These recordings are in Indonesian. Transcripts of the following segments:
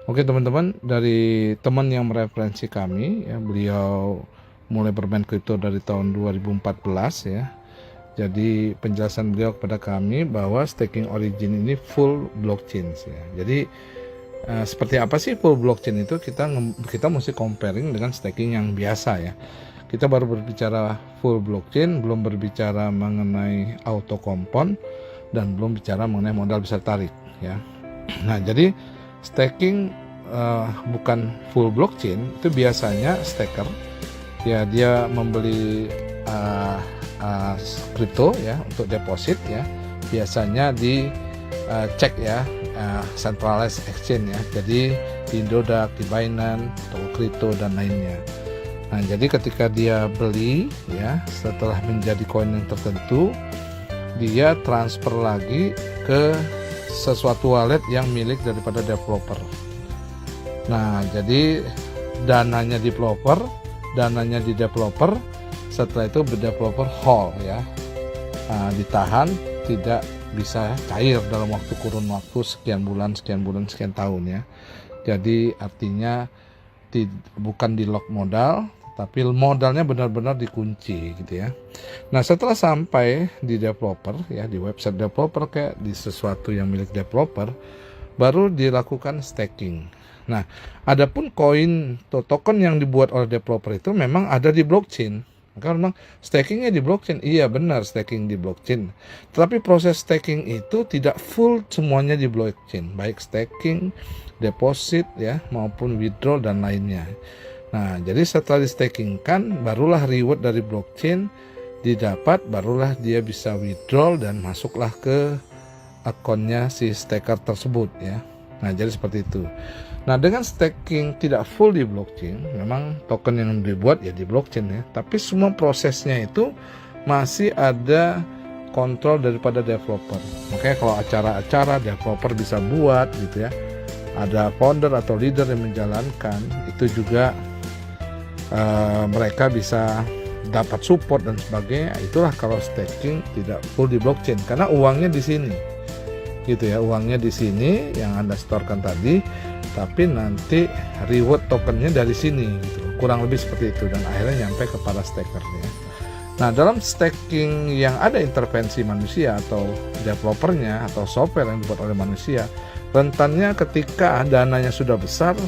Oke teman-teman, dari teman yang mereferensi kami ya, beliau mulai bermain kripto dari tahun 2014 ya. Jadi penjelasan beliau kepada kami bahwa staking origin ini full blockchain ya. Jadi seperti apa sih full blockchain itu, kita mesti comparing dengan staking yang biasa ya. Kita baru berbicara full blockchain, belum berbicara mengenai auto compound, dan belum bicara mengenai modal bisa tarik ya. Nah, jadi staking bukan full blockchain itu biasanya staker ya, dia membeli kripto ya untuk deposit ya, biasanya di cek ya, centralized exchange ya, jadi di Indodax, di Binance, toko kripto dan lainnya. Nah, jadi ketika dia beli ya, setelah menjadi koin yang tertentu, dia transfer lagi ke sesuatu wallet yang milik daripada developer. Nah, jadi dananya di developer, setelah itu developer hold ya, ditahan, tidak bisa cair dalam kurun waktu sekian bulan, sekian tahun ya. Jadi artinya bukan di lock modal, tapi modalnya benar-benar dikunci gitu ya. Nah, setelah sampai di developer ya, di website developer kayak di sesuatu yang milik developer, baru dilakukan staking. Nah, adapun koin atau token yang dibuat oleh developer itu memang ada di blockchain. Maka memang stakingnya di blockchain, iya benar staking di blockchain. Tetapi proses staking itu tidak full semuanya di blockchain, baik staking, deposit ya, maupun withdraw dan lainnya. Nah, jadi setelah di-stakingkan, barulah reward dari blockchain didapat, barulah dia bisa withdraw dan masuklah ke akunnya si staker tersebut ya. Nah, jadi seperti itu. Nah, dengan staking tidak full di blockchain, memang token yang dibuat ya di blockchain ya, tapi semua prosesnya itu masih ada kontrol daripada developer. Makanya kalau acara-acara developer bisa buat gitu ya, ada founder atau leader yang menjalankan, itu juga mereka bisa dapat support dan sebagainya. Itulah kalau staking tidak full di blockchain, karena uangnya di sini gitu ya, uangnya di sini yang Anda storekan tadi, tapi nanti reward tokennya dari sini gitu, kurang lebih seperti itu, dan akhirnya nyampe kepada stakernya. Nah, dalam staking yang ada intervensi manusia atau developernya atau software yang dibuat oleh manusia, rentannya ketika dananya sudah besar,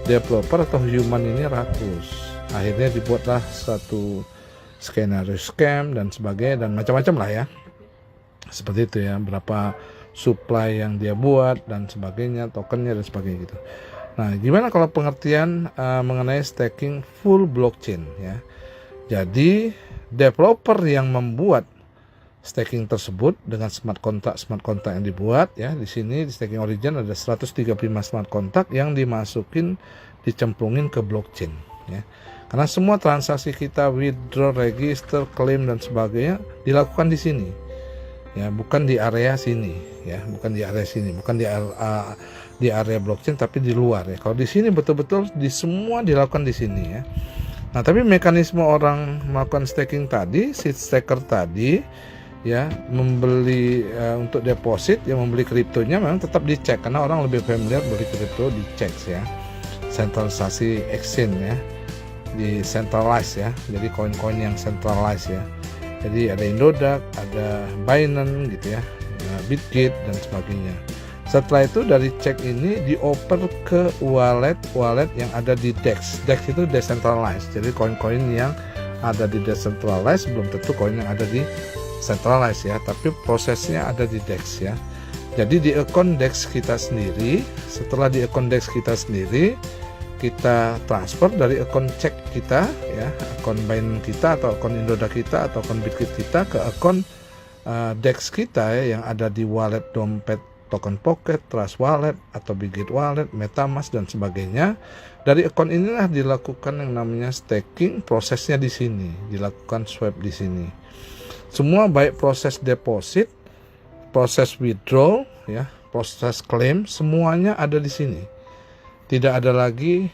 developer atau human ini rakus. Akhirnya dibuatlah satu skenario scam dan sebagainya dan macam-macam lah ya. Seperti itu ya, berapa supply yang dia buat dan sebagainya, tokennya dan sebagainya gitu. Nah, gimana kalau pengertian mengenai staking full blockchain ya? Jadi developer yang membuat staking tersebut dengan smart contract yang dibuat ya, di sini di staking origin ada 135 smart contract yang dimasukin, dicemplungin ke blockchain ya. Karena semua transaksi kita, withdraw, register, claim dan sebagainya dilakukan di sini. Ya, bukan di area sini ya, bukan di area blockchain, tapi di luar ya. Kalau di sini betul-betul di semua dilakukan di sini ya. Nah, tapi mekanisme orang melakukan staking tadi, si staker tadi ya, membeli untuk deposit ya, membeli kriptonya memang tetap dicek, karena orang lebih familiar beli kripto dicek ya. Sentralisasi exchange ya, di centralized ya, jadi koin-koin yang centralized ya. Jadi ada Indodax, ada Binance gitu ya, Bitget dan sebagainya. Setelah itu dari cek ini dioper ke wallet yang ada di DEX. DEX itu decentralized, jadi koin-koin yang ada di decentralized belum tentu koin yang ada di centralized ya, tapi prosesnya ada di DEX ya. Jadi di akun DEX kita sendiri, setelah di akun DEX kita sendiri, kita transfer dari akun cek kita ya, akun Binance kita atau akun Indodax kita atau akun Bitget kita ke akun DEX kita ya, yang ada di wallet dompet Token Pocket, Trust Wallet atau Bitget Wallet, MetaMask dan sebagainya. Dari akun inilah dilakukan yang namanya staking, prosesnya di sini, dilakukan swap di sini. Semua baik proses deposit, proses withdraw ya, proses claim, semuanya ada di sini. Tidak ada lagi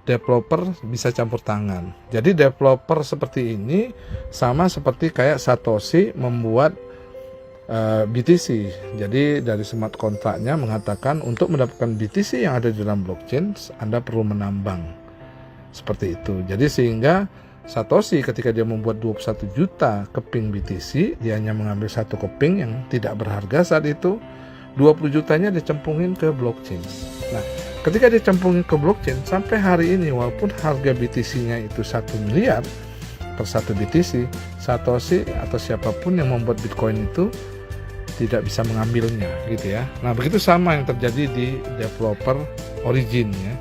developer bisa campur tangan. Jadi developer seperti ini sama seperti kayak Satoshi membuat BTC. Jadi dari smart kontraknya mengatakan untuk mendapatkan BTC yang ada di dalam blockchain Anda perlu menambang. Seperti itu. Jadi sehingga Satoshi ketika dia membuat 21 juta keping BTC, dia hanya mengambil satu keping yang tidak berharga saat itu, 20 jutanya dicemplungin ke blockchain. Nah, ketika dicemplungin ke blockchain sampai hari ini walaupun harga BTC-nya itu 1 miliar per satu BTC, Satoshi atau siapapun yang membuat Bitcoin itu tidak bisa mengambilnya gitu ya. Nah, begitu sama yang terjadi di developer Origin ya.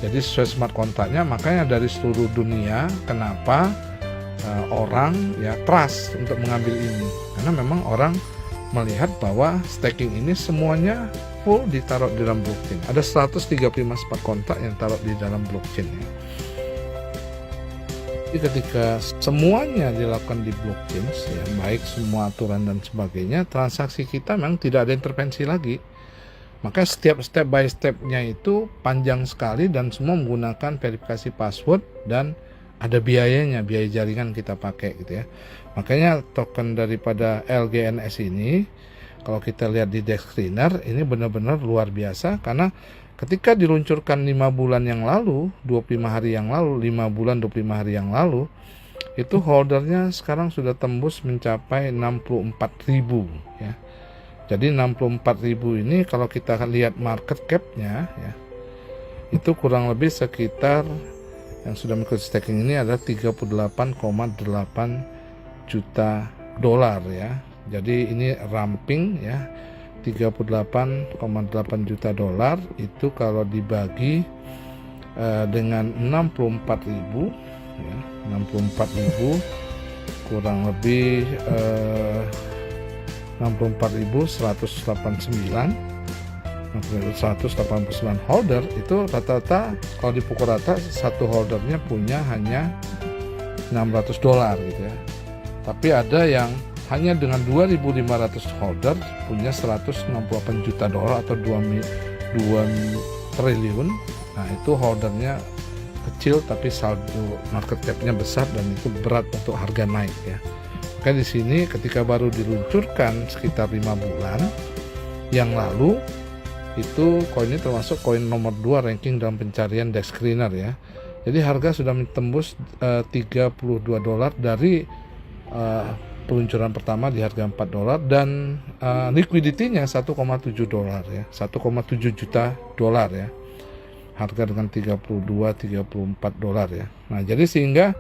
Jadi sesuai smart kontraknya, makanya dari seluruh dunia kenapa orang ya trust untuk mengambil ini, karena memang orang melihat bahwa staking ini semuanya full ditaruh di dalam blockchain. Ada 135 smart kontrak yang taruh di dalam blockchain ya. Jadi ketika semuanya dilakukan di blockchain ya, baik semua aturan dan sebagainya, transaksi kita memang tidak ada intervensi lagi. Maka setiap step by stepnya itu panjang sekali dan semua menggunakan verifikasi password dan ada biayanya, biaya jaringan kita pakai gitu ya. Makanya token daripada LGNS ini kalau kita lihat di DEX Screener ini benar-benar luar biasa, karena ketika diluncurkan 5 bulan yang lalu, 25 hari yang lalu, 5 bulan 25 hari yang lalu, itu holdernya sekarang sudah tembus mencapai 64.000 ya. Jadi 64.000 ini kalau kita lihat market cap-nya ya, itu kurang lebih sekitar yang sudah mengikuti staking ini adalah 38,8 juta dolar ya. Jadi ini ramping ya, 38,8 juta dolar itu kalau dibagi dengan 64.000 ya, 64.000 kurang lebih 64.189 holder, itu rata-rata kalau dipukul rata satu holdernya punya hanya $600 gitu ya. Tapi ada yang hanya dengan 2.500 holder punya 168 juta dolar atau 2 triliun. Nah, itu holdernya kecil tapi saldo market cap-nya besar dan itu berat untuk harga naik ya. Maka di sini ketika baru diluncurkan sekitar 5 bulan yang lalu, itu koin ini termasuk koin nomor 2 ranking dalam pencarian DEX Screener ya. Jadi harga sudah menembus $32 dari peluncuran pertama di harga $4 dan liquidity-nya $1,7 ya, 1,7 juta dolar ya. Harga dengan $32-34 ya. Nah, jadi sehingga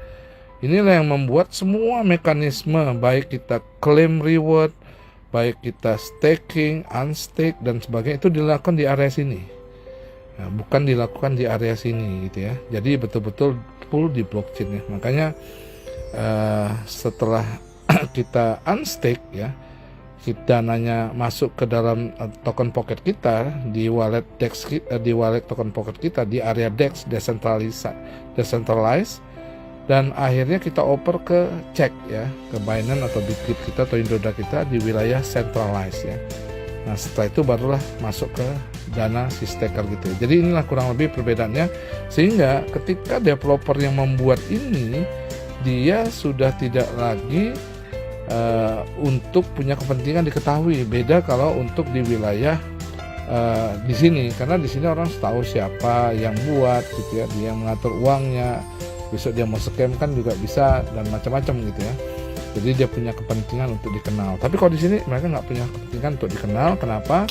inilah yang membuat semua mekanisme baik kita claim reward, baik kita staking, unstake dan sebagainya itu dilakukan di area sini. Nah, bukan dilakukan di area sini gitu ya. Jadi betul-betul full di blockchain ya. Makanya setelah kita unstake ya, kita dananya masuk ke dalam token pocket kita di wallet DEX, di wallet token pocket kita di area DEX decentralized, dan akhirnya kita oper ke cek ya, ke Binance atau Bitkit kita atau Indoda kita di wilayah centralized ya. Nah, setelah itu barulah masuk ke dana si staker gitu. Jadi inilah kurang lebih perbedaannya, sehingga ketika developer yang membuat ini dia sudah tidak lagi untuk punya kepentingan diketahui. Beda kalau untuk di wilayah di sini, karena di sini orang tahu siapa yang buat gitu ya, dia yang mengatur uangnya. Besok dia mau scam kan juga bisa dan macam-macam gitu ya. Jadi dia punya kepentingan untuk dikenal. Tapi kalau di sini mereka nggak punya kepentingan untuk dikenal. Kenapa?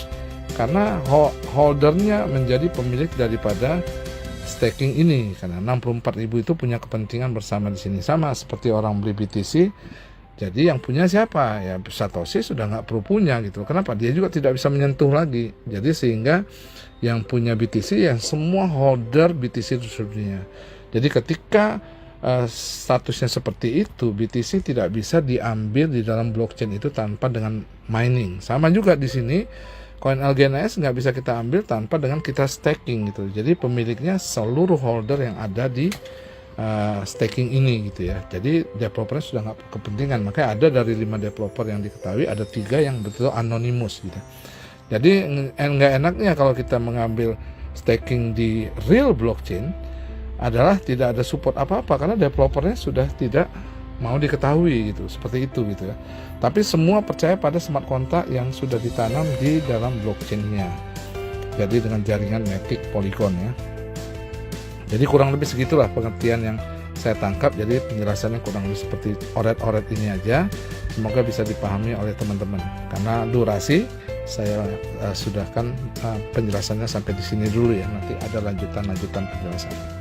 Karena holdernya menjadi pemilik daripada staking ini. Karena 64.000 itu punya kepentingan bersama di sini. Sama seperti orang beli BTC. Jadi yang punya siapa? Ya Satoshi sudah nggak perlu punya gitu. Kenapa? Dia juga tidak bisa menyentuh lagi. Jadi sehingga yang punya BTC ya semua holder BTC di seluruh dunia. Jadi ketika statusnya seperti itu, BTC tidak bisa diambil di dalam blockchain itu tanpa dengan mining. Sama juga di sini, koin LGNS nggak bisa kita ambil tanpa dengan kita staking gitu. Jadi pemiliknya seluruh holder yang ada di staking ini gitu ya. Jadi developernya sudah nggak kepentingan. Makanya ada dari 5 developer yang diketahui, ada 3 yang betul anonymous gitu. Jadi nggak enaknya kalau kita mengambil staking di real blockchain adalah tidak ada support apa-apa karena developernya sudah tidak mau diketahui gitu, seperti itu gitu ya. Tapi semua percaya pada smart contract yang sudah ditanam di dalam blockchain-nya. Jadi dengan jaringan Matic Polygon ya. Jadi kurang lebih segitulah pengertian yang saya tangkap. Jadi penjelasannya kurang lebih seperti oret-oret ini aja. Semoga bisa dipahami oleh teman-teman. Karena durasi saya sudahkan penjelasannya sampai di sini dulu ya. Nanti ada lanjutan penjelasan.